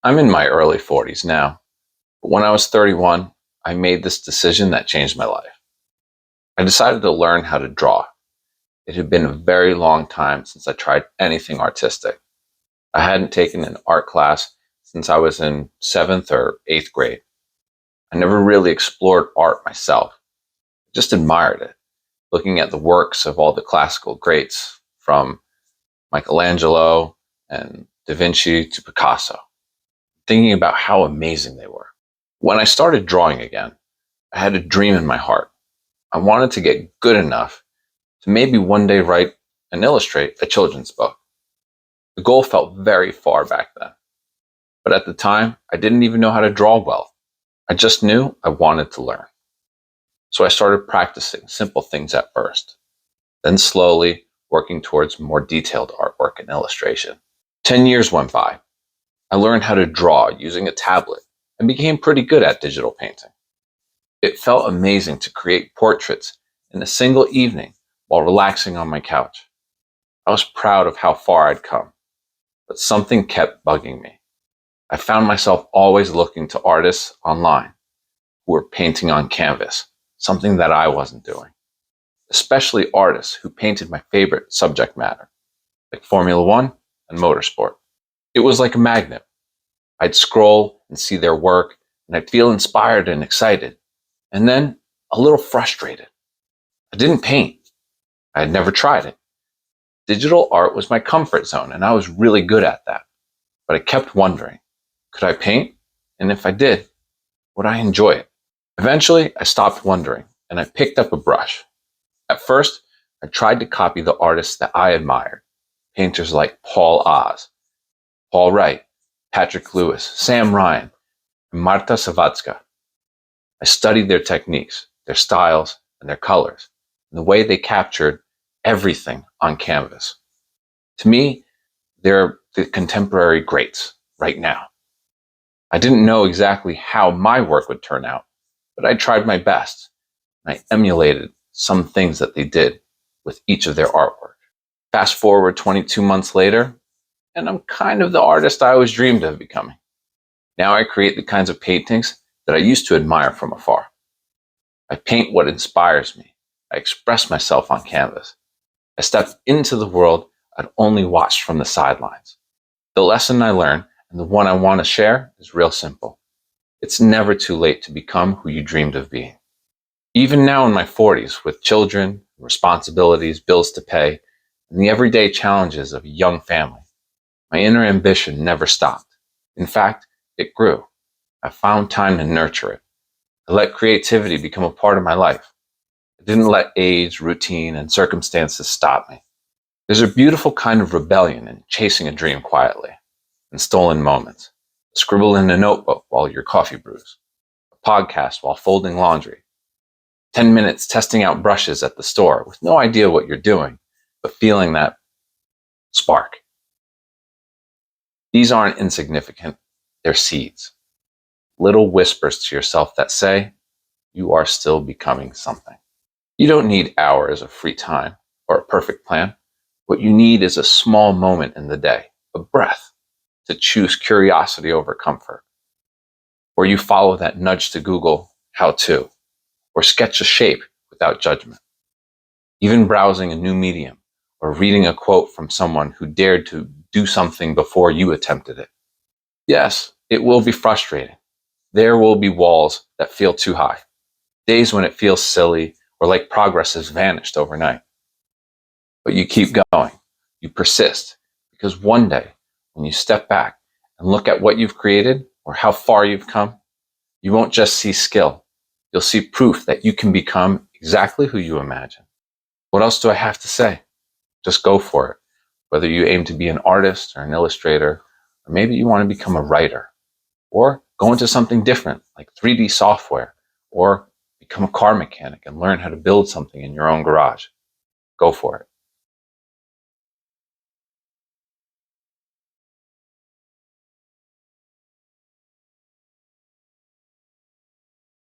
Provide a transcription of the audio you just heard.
I'm in my early 40s now, but when I was 31, I made this decision that changed my life. I decided to learn how to draw. It had been a very long time since I tried anything artistic. I hadn't taken an art class since I was in 7th or 8th grade. I never really explored art myself, just admired it, looking at the works of all the classical greats, from Michelangelo and Da Vinci to Picasso, thinking about how amazing they were. When I started drawing again, I had a dream in my heart. I wanted to get good enough to maybe one day write and illustrate a children's book. The goal felt very far back then, but at the time, I didn't even know how to draw well. I just knew I wanted to learn. So I started practicing simple things at first, then slowly working towards more detailed artwork and illustration. 10 years went by. I learned how to draw using a tablet and became pretty good at digital painting. It felt amazing to create portraits in a single evening while relaxing on my couch. I was proud of how far I'd come, but something kept bugging me. I found myself always looking to artists online who were painting on canvas, something that I wasn't doing, especially artists who painted my favorite subject matter, like Formula 1 and Motorsport. It was like a magnet. I'd scroll and see their work, and I'd feel inspired and excited, and then a little frustrated. I didn't paint. I had never tried it. Digital art was my comfort zone, and I was really good at that. But I kept wondering, could I paint? And if I did, would I enjoy it? Eventually, I stopped wondering, and I picked up a brush. At first, I tried to copy the artists that I admired, painters like Paul Oz, Paul Wright, Patrick Lewis, Sam Ryan, and Marta Savacka. I studied their techniques, their styles, and their colors, and the way they captured everything on canvas. To me, they're the contemporary greats right now. I didn't know exactly how my work would turn out, but I tried my best, and I emulated some things that they did with each of their artwork. Fast forward 22 months later, and I'm kind of the artist I always dreamed of becoming. Now I create the kinds of paintings that I used to admire from afar. I paint what inspires me. I express myself on canvas. I step into the world I'd only watched from the sidelines. The lesson I learned, and the one I want to share, is real simple. It's never too late to become who you dreamed of being. Even now in my 40s, with children, responsibilities, bills to pay, and the everyday challenges of a young family, my inner ambition never stopped. In fact, it grew. I found time to nurture it. I let creativity become a part of my life. I didn't let age, routine, and circumstances stop me. There's a beautiful kind of rebellion in chasing a dream quietly, in stolen moments. Scribble in a notebook while your coffee brews. A podcast while folding laundry. 10 minutes testing out brushes at the store with no idea what you're doing, but feeling that spark. These aren't insignificant. They're seeds. Little whispers to yourself that say, you are still becoming something. You don't need hours of free time or a perfect plan. What you need is a small moment in the day, a breath, to choose curiosity over comfort. Or you follow that nudge to Google how to, or sketch a shape without judgment. Even browsing a new medium or reading a quote from someone who dared to do something before you attempted it. Yes, it will be frustrating. There will be walls that feel too high, days when it feels silly or like progress has vanished overnight. But you keep going, you persist, because one day, when you step back and look at what you've created or how far you've come, you won't just see skill, you'll see proof that you can become exactly who you imagine. What else do I have to say? Just go for it. Whether you aim to be an artist or an illustrator, or maybe you want to become a writer, or go into something different like 3D software, or become a car mechanic and learn how to build something in your own garage. Go for it.